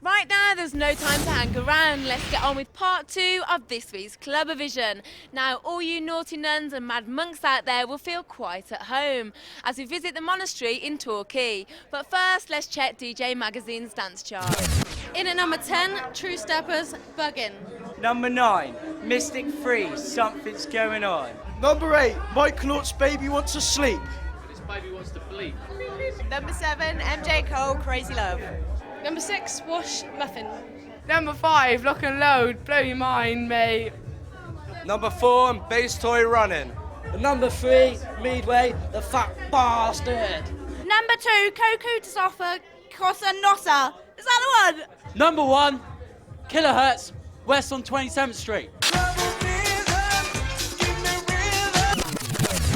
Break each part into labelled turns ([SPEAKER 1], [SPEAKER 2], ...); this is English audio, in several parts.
[SPEAKER 1] Right now, there's no time to hang around. Let's get on with part 2 of this week's CLUBAVISION. Now, all you naughty nuns and mad monks out there will feel quite at home as we visit the Monastery in Torquay. But first, let's check DJ Magazine's dance chart.
[SPEAKER 2] In at number 10, True Steppers, Buggin'.
[SPEAKER 3] Number 9, Mystic Freeze, Something's Going On.
[SPEAKER 4] Number 8, Mike Knott's Baby Wants to Sleep.
[SPEAKER 5] This baby wants to bleep.
[SPEAKER 6] Number 7, MJ Cole, Crazy Love.
[SPEAKER 2] Number 6, Wash, Muffin.
[SPEAKER 7] Number 5, Lock and Load, Blow Your Mind, mate.
[SPEAKER 4] Number 4, Bass Toy Running.
[SPEAKER 8] Number 3, Midway, the fat bastard.
[SPEAKER 6] Number 2, Koku Tsofa, Cosa Nossa. Is that the one?
[SPEAKER 8] Number 1, Kilohertz, West on 27th Street.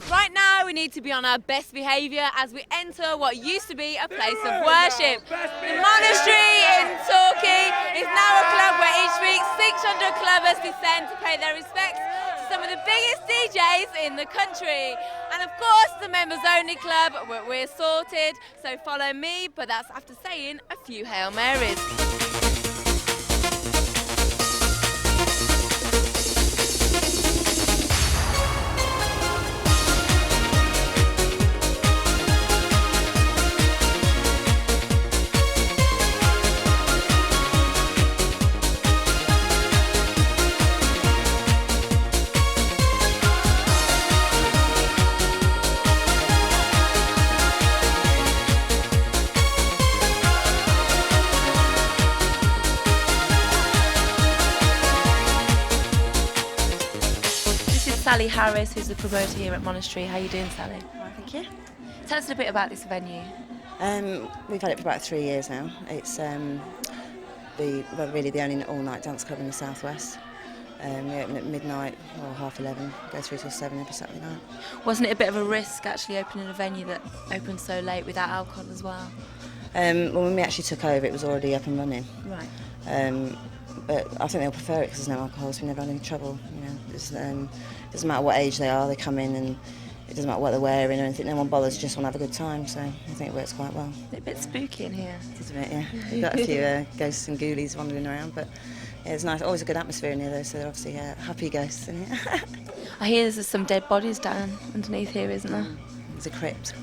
[SPEAKER 1] Right now, we need to be on our best behaviour as we enter what used to be a place of worship. The Monastery in Torquay is now a club where each week 600 clubbers descend to pay their respects to some of the biggest DJs in the country. And of course, the members only club where we're sorted, so follow me, but that's after saying a few Hail Marys. Sally Harris, who's the promoter here at Monastery. How are you doing, Sally?
[SPEAKER 9] Well, thank you.
[SPEAKER 1] Tell us a bit about this venue.
[SPEAKER 9] We've had it for about 3 years now. It's really the only all-night dance club in the southwest. We open at midnight or 11:30, go through till 7 every Saturday night.
[SPEAKER 1] Wasn't it a bit of a risk actually opening a venue that opened so late without alcohol as well?
[SPEAKER 9] Well, when we actually took over, it was already up and running.
[SPEAKER 1] Right.
[SPEAKER 9] But I think they'll prefer it because there's no alcohol, so we never had any trouble. You know, it doesn't matter what age they are, they come in and it doesn't matter what they're wearing or anything. No one bothers, just want to have a good time. So I think it works quite well.
[SPEAKER 1] It's a bit spooky in here.
[SPEAKER 9] It is a bit, yeah. We've got a few ghosts and ghoulies wandering around, but yeah, it's nice. Always a good atmosphere in here, though. So they're obviously happy ghosts in here.
[SPEAKER 1] I hear there's some dead bodies down underneath here, isn't there?
[SPEAKER 9] There's a crypt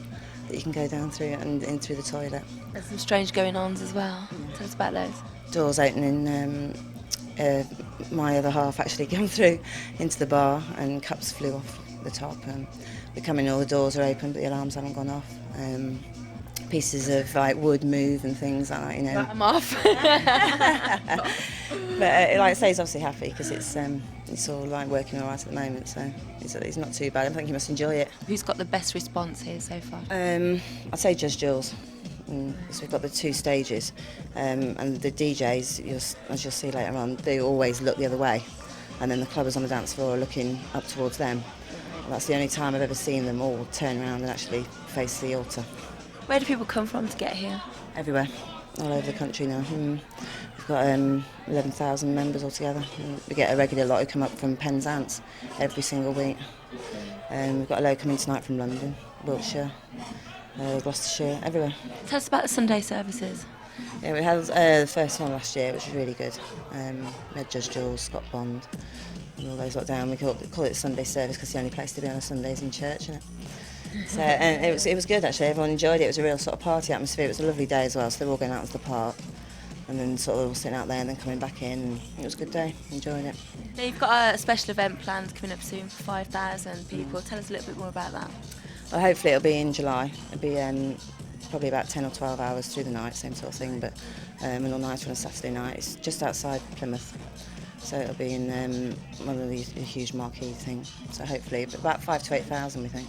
[SPEAKER 9] that you can go down through and in through the toilet.
[SPEAKER 1] There's some strange going-ons as well. Yeah. Tell us about those.
[SPEAKER 9] Doors opening. My other half actually came through into the bar and cups flew off the top. We come in, all the doors are open, but the alarms haven't gone off. Pieces of like wood move and things like that, you know.
[SPEAKER 1] I'm off.
[SPEAKER 9] But like I say, he's obviously happy because it's all like working all right at the moment, so it's not too bad. I think he must enjoy it.
[SPEAKER 1] Who's got the best response here so far?
[SPEAKER 9] I'd say Judge Jules. So we've got the 2 stages, and the DJs, as you'll see later on, they always look the other way, and then the clubbers on the dance floor are looking up towards them. And that's the only time I've ever seen them all turn around and actually face the altar.
[SPEAKER 1] Where do people come from to get here?
[SPEAKER 9] Everywhere, all over the country now. We've got 11,000 members altogether. We get a regular lot who come up from Penzance every single week. We've got a load coming tonight from London, Wiltshire, Gloucestershire, everywhere.
[SPEAKER 1] Tell us about the Sunday services.
[SPEAKER 9] Yeah, we had the first one last year, which was really good. We had Judge Jules, Scott Bond, and all those lot down. We call it Sunday service because the only place to be on a Sunday is in church, isn't it? So, and it was good actually. Everyone enjoyed it. It was a real sort of party atmosphere. It was a lovely day as well. So they were all going out to the park, and then sort of all sitting out there and then coming back in. And it was a good day. Enjoying it.
[SPEAKER 1] Now you've got a special event planned coming up soon for 5,000 people. Tell us a little bit more about that.
[SPEAKER 9] Well, hopefully it'll be in July. It'll be probably about 10 or 12 hours through the night, same sort of thing, but an all-nighter on a Saturday night. It's just outside Plymouth, so it'll be in one of these huge marquee things. So hopefully about 5,000 to 8,000, we think.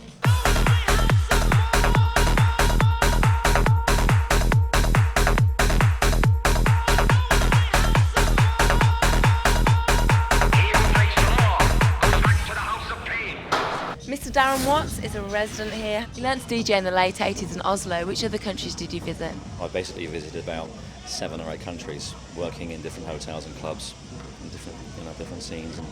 [SPEAKER 1] Mr. Darren Watts is a resident here. He learnt to DJ in the late 80s in Oslo. Which other countries did you visit?
[SPEAKER 5] I basically visited about 7 or 8 countries, working in different hotels and clubs, in different scenes, and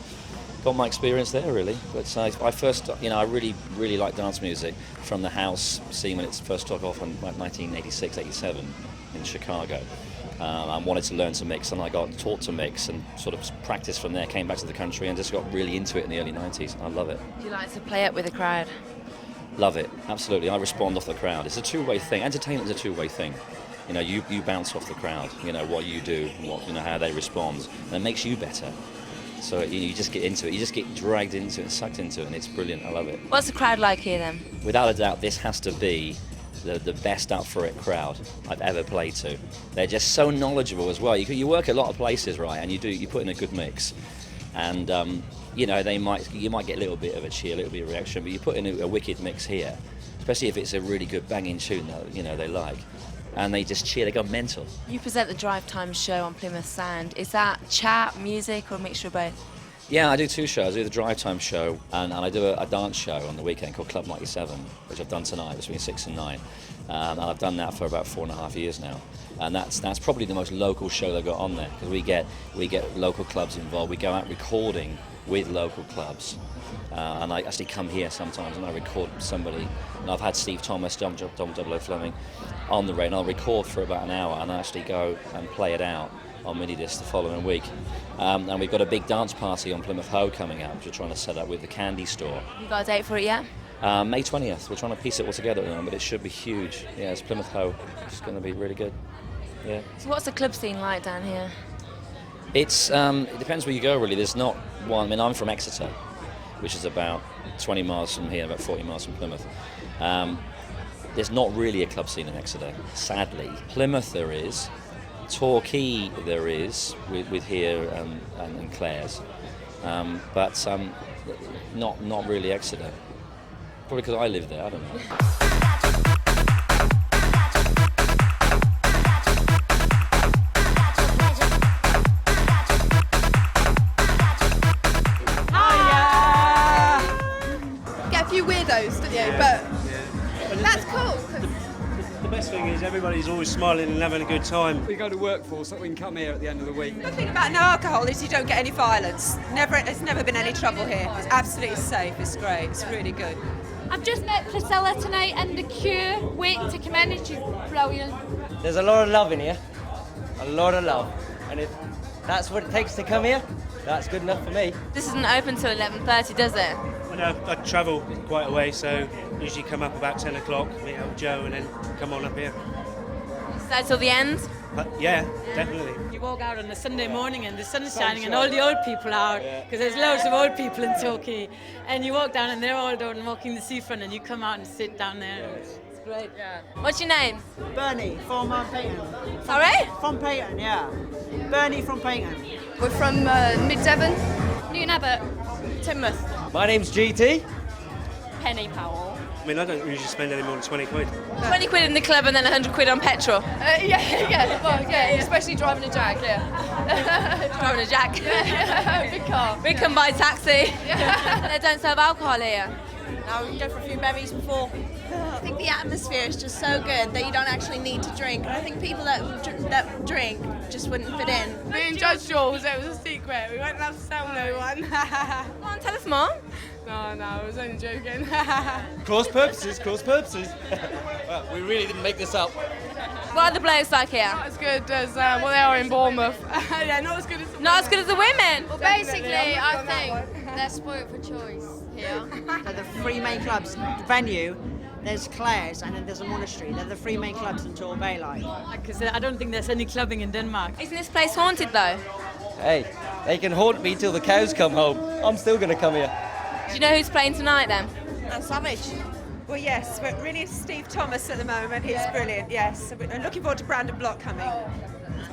[SPEAKER 5] got my experience there really. But I first, I really liked dance music from the house scene when it first took off in 1986, 87 in Chicago. I wanted to learn to mix, and I got taught to mix and sort of practiced from there, came back to the country and just got really into it in the early 90s. I love it.
[SPEAKER 1] Do you like to play up with the crowd?
[SPEAKER 5] Love it, absolutely. I respond off the crowd. It's a two-way thing. Entertainment is a two-way thing. You know, you bounce off the crowd, you know, what you do, how they respond, and it makes you better. So you just get into it, you just get dragged into it and sucked into it, and it's brilliant. I love it.
[SPEAKER 1] What's the crowd like here then?
[SPEAKER 5] Without a doubt, this has to be the best up for it crowd I've ever played to. They're just so knowledgeable as well. You work a lot of places, right, and you put in a good mix, and you know, you might get a little bit of a cheer, a little bit of reaction, but you put in a wicked mix here, especially if it's a really good banging tune that they like. And they just cheer, they go mental.
[SPEAKER 1] You present the Drive Time show on Plymouth Sound. Is that chat, music, or a mixture of both?
[SPEAKER 5] Yeah, I do two shows. I do the Drive Time show, and I do a dance show on the weekend called Club 97, which I've done tonight between 6 and 9. And I've done that for about 4.5 years now. And that's probably the most local show they've got on there, because we get local clubs involved. We go out recording with local clubs. And I actually come here sometimes and I record somebody. And I've had Steve Thomas, Dom Fleming, on the radio, and I'll record for about an hour and I actually go and play it out on mini disc the following week. And we've got a big dance party on Plymouth Hoe coming up, which we're trying to set up with the Candy Store.
[SPEAKER 1] You got a date for it yet?
[SPEAKER 5] May 20th. We're trying to piece it all together at the moment, but it should be huge. Yeah, it's Plymouth Hoe. It's going to be really good. Yeah.
[SPEAKER 1] So what's the club scene like down here?
[SPEAKER 5] It depends where you go, really. There's not one. I mean, I'm from Exeter, which is about 20 miles from here, about 40 miles from Plymouth. There's not really a club scene in Exeter, sadly. Plymouth there is. Torquay there is, with here and Clare's. But not really Exeter. Probably because I live there, I don't know.
[SPEAKER 6] Weirdos, don't you? But that's cool.
[SPEAKER 10] The best thing is everybody's always smiling and having a good time.
[SPEAKER 11] We go to work for, so we can come here at the end of the week.
[SPEAKER 12] The thing about no alcohol is you don't get any violence. There's never been any trouble here. It's absolutely safe. It's great. It's really good.
[SPEAKER 2] I've just met Priscilla tonight and the Cure waiting to come in, and she's brilliant.
[SPEAKER 3] There's a lot of love in here. A lot of love. And if that's what it takes to come here, that's good enough for me.
[SPEAKER 1] This isn't open till 11:30, does it?
[SPEAKER 10] Well, no, I travel quite a way, so usually come up about 10 o'clock, meet up with Joe, and then come on up here.
[SPEAKER 1] You stay till the end?
[SPEAKER 10] But yeah, definitely.
[SPEAKER 13] You walk out on a Sunday morning and the sun is shining and all the old people are out, because there's loads of old people in Torquay, and you walk down and they're all down walking the seafront, and you come out and sit down there. It's great.
[SPEAKER 1] Yeah. What's your name?
[SPEAKER 14] Bernie from Peyton.
[SPEAKER 1] Sorry?
[SPEAKER 14] From Peyton, yeah. Bernie from Peyton.
[SPEAKER 2] We're from Mid-Devon. Newton Abbott. Teignmouth.
[SPEAKER 3] My name's GT.
[SPEAKER 2] Penny Powell.
[SPEAKER 10] I mean, I don't usually spend any more than 20 quid.
[SPEAKER 1] 20 quid in the club and then 100 quid on petrol.
[SPEAKER 2] Yeah, especially driving a Jag,
[SPEAKER 1] Driving a Jag.
[SPEAKER 2] Big car.
[SPEAKER 1] We can buy taxi. They don't serve alcohol here.
[SPEAKER 6] Now we can go for a few berries before. I think the atmosphere is just so good that you don't actually need to drink. And I think people that drink just wouldn't fit in.
[SPEAKER 7] Me and Judge Jules, it was a secret. We weren't allowed to tell no one.
[SPEAKER 1] Come on, tell us more.
[SPEAKER 7] No, I was only joking.
[SPEAKER 4] Cause purposes. Well, we really didn't make this up.
[SPEAKER 1] What are the blokes like here?
[SPEAKER 7] Not as good as what they are in Bournemouth. Yeah, not as good as the
[SPEAKER 1] Not as good as the women.
[SPEAKER 2] Well, basically, I think they're spoiled for choice here.
[SPEAKER 14] They're the three main clubs. The venue, there's Clare's and then there's a Monastery. They're the three main clubs in Torquay.
[SPEAKER 13] Because I don't think there's any clubbing in Denmark.
[SPEAKER 1] Isn't this place haunted though?
[SPEAKER 3] Hey, they can haunt me till the cows come home. I'm still going to come here.
[SPEAKER 1] Do you know who's playing tonight then?
[SPEAKER 6] Savage.
[SPEAKER 12] Well, yes, but really it's Steve Thomas at the moment. He's brilliant, yes. I'm looking forward to Brandon Block coming.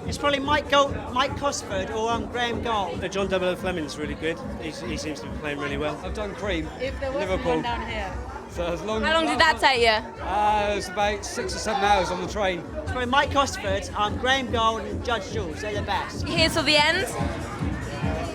[SPEAKER 14] It's probably Mike Cosford or Graham Gold.
[SPEAKER 10] John Double Fleming's really good. He seems to be playing really well.
[SPEAKER 11] I've done Cream,
[SPEAKER 13] If there was
[SPEAKER 11] Liverpool.
[SPEAKER 13] one down here.
[SPEAKER 11] So as long
[SPEAKER 1] How long did that take you?
[SPEAKER 11] It was about 6 or 7 hours on the train.
[SPEAKER 14] It's probably Mike Cosford, Graham Gold and Judge Jules. They're the best.
[SPEAKER 1] You here till the end?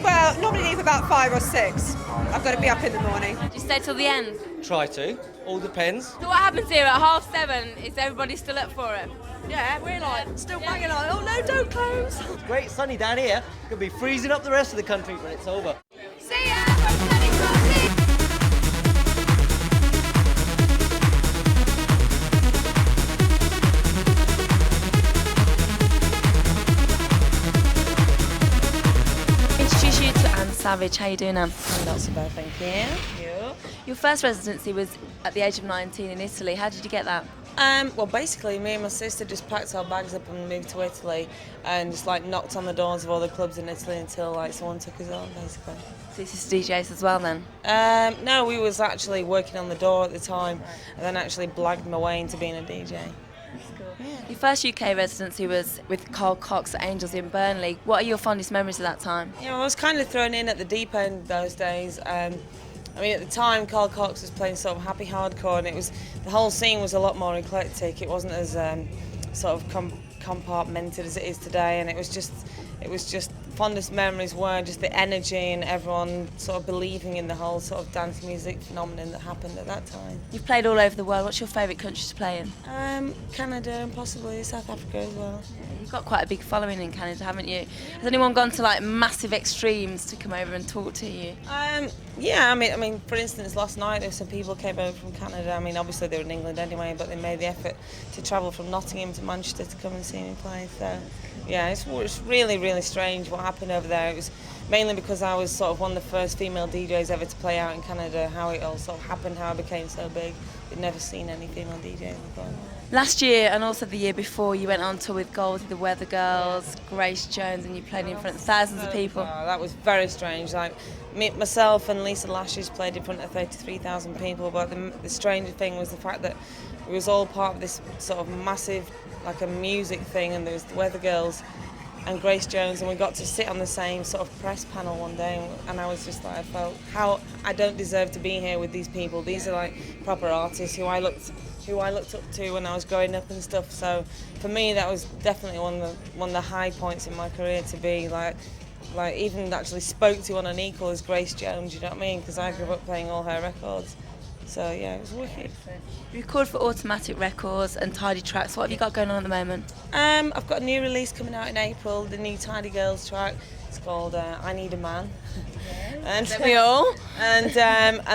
[SPEAKER 12] Well, normally leave about 5 or 6. I've got to be up in the morning.
[SPEAKER 1] Do you stay till the end?
[SPEAKER 3] Try to. All depends.
[SPEAKER 1] So what happens here at 7:30? Is everybody still up for it?
[SPEAKER 6] Yeah, we're like still banging on. Oh no, don't close.
[SPEAKER 3] It's great sunny down here. It's going to be freezing up the rest of the country when it's over.
[SPEAKER 2] See ya from Penny Party.
[SPEAKER 1] Savage. How you doing, Anne?
[SPEAKER 15] Not so bad, thank you.
[SPEAKER 1] Your first residency was at the age of 19 in Italy. How did you get that?
[SPEAKER 15] Well, basically, me and my sister just packed our bags up and moved to Italy and just like knocked on the doors of all the clubs in Italy until like someone took us on, basically.
[SPEAKER 1] So this is DJs as well then?
[SPEAKER 15] No, we was actually working on the door at the time and then actually blagged my way into being a DJ.
[SPEAKER 1] Your first UK residency was with Carl Cox at Angels in Burnley. What are your fondest memories of that time?
[SPEAKER 15] Yeah, well, I was kind of thrown in at the deep end those days. I mean, at the time, Carl Cox was playing sort of happy hardcore, and the whole scene was a lot more eclectic. It wasn't as sort of compartmented as it is today, and it was just fondest memories were just the energy and everyone sort of believing in the whole sort of dance music phenomenon that happened at that time.
[SPEAKER 1] You've played all over the world. What's your favourite country to play in?
[SPEAKER 15] Canada and possibly South Africa as well.
[SPEAKER 1] You've got quite a big following in Canada, haven't you? Has anyone gone to like massive extremes to come over and talk to you?
[SPEAKER 15] Yeah, I mean, for instance, last night there were some people came over from Canada. I mean, obviously they were in England anyway, but they made the effort to travel from Nottingham to Manchester to come and see me play. So, yeah, it's really, really strange what happened over there. It was mainly because I was sort of one of the first female DJs ever to play out in Canada. How it all sort of happened, how I became so big. We'd never seen any female DJs before.
[SPEAKER 1] Last year and also the year before, you went on tour with Goldie, the Weather Girls, Grace Jones, and you played in front of thousands of people.
[SPEAKER 15] That was very strange. Like myself and Lisa Lashes played in front of 33,000 people, but the stranger thing was the fact that it was all part of this sort of massive, like a music thing, and there was the Weather Girls and Grace Jones, and we got to sit on the same sort of press panel one day, and I was just like, I felt how I don't deserve to be here with these people. These are like proper artists who I looked up to when I was growing up and stuff. So for me, that was definitely one of the high points in my career, to be like even actually spoke to on an equal as Grace Jones. You know what I mean? Because I grew up playing all her records. So yeah, it was wicked.
[SPEAKER 1] You record for Automatic Records and Tidy Tracks. What have you got going on at the moment?
[SPEAKER 15] I've got a new release coming out in April, the new Tidy Girls track. It's called I Need a Man. And
[SPEAKER 1] we all.
[SPEAKER 15] And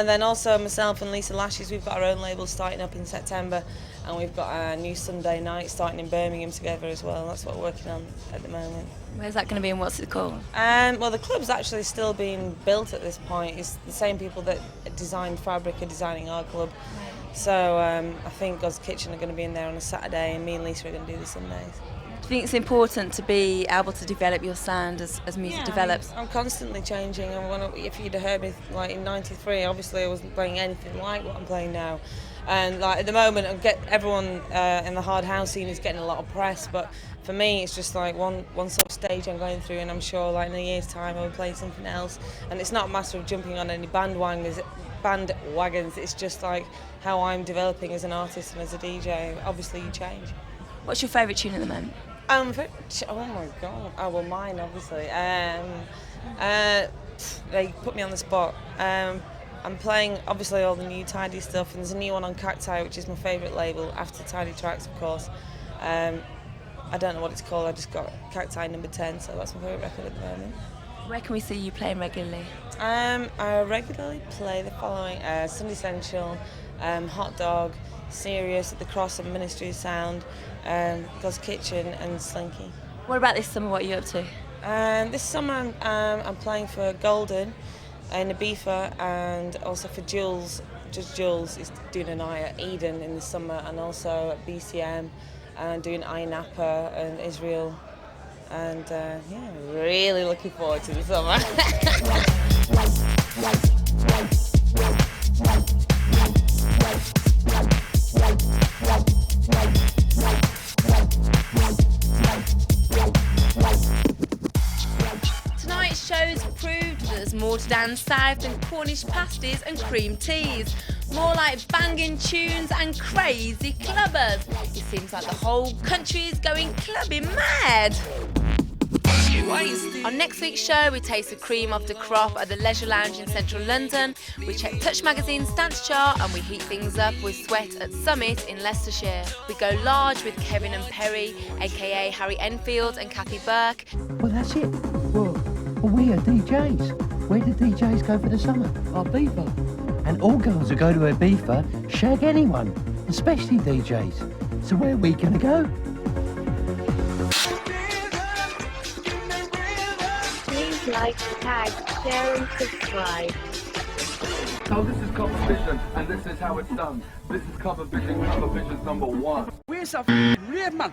[SPEAKER 15] then also myself and Lisa Lashes, we've got our own label starting up in September, and we've got a new Sunday night starting in Birmingham together as well. That's what we're working on at the moment.
[SPEAKER 1] Where's that going to be and what's it called?
[SPEAKER 15] Well, the club's actually still being built at this point. It's the same people that designed Fabric are designing our club. So I think God's Kitchen are going to be in there on a Saturday, and me and Lisa are going to do the Sundays.
[SPEAKER 1] Do you think it's important to be able to develop your sound as music develops?
[SPEAKER 15] I'm constantly changing. If you'd have heard me like in '93, obviously I wasn't playing anything like what I'm playing now. And like at the moment, everyone in the hard house scene is getting a lot of press, but for me, it's just like one sort of stage I'm going through, and I'm sure like in a year's time I'll be playing something else. And it's not a matter of jumping on any bandwagons. It's just like how I'm developing as an artist and as a DJ. Obviously, you change.
[SPEAKER 1] What's your favourite tune at the moment?
[SPEAKER 15] Oh my God! Oh well, mine obviously. They put me on the spot. I'm playing obviously all the new Tidy stuff, and there's a new one on Cacti, which is my favourite label after Tidy Tracks, of course. I don't know what it's called. I just got Cacti number 10, so that's my favourite record at the moment.
[SPEAKER 1] Where can we see you playing regularly?
[SPEAKER 15] I regularly play the following: Sunday Central, Hot Dog, Serious at the Cross and Ministry of Sound, God's Kitchen and Slinky.
[SPEAKER 1] What about this summer? What are you up to?
[SPEAKER 15] This summer I'm playing for Golden in Ibiza, and also for Jules. Just Jules is doing a night at Eden in the summer, and also at BCM, and doing Ayia Napa and Israel. And yeah, really looking forward to the summer.
[SPEAKER 1] Tonight's shows proved that there's more to down south than Cornish pasties and cream teas. More like banging tunes and crazy clubbers. It seems like the whole country is going clubbing mad. On next week's show, we taste the cream of the crop at the Leisure Lounge in central London. We check Touch Magazine's dance chart, and we heat things up with Sweat at Summit in Leicestershire. We go large with Kevin and Perry, aka Harry Enfield and Kathy Burke.
[SPEAKER 16] Well, that's it. Well, we are DJs. Where do DJs go for the summer? Ibiza. And all girls who go to Ibiza shag anyone, especially DJs. So where are we going to go?
[SPEAKER 17] like, tag, share and subscribe.
[SPEAKER 18] So this is CLUBAVISION, and this is how it's done. This is CLUBAVISION, CLUBAVISION's #1.
[SPEAKER 19] Where's a f***ing rave, man?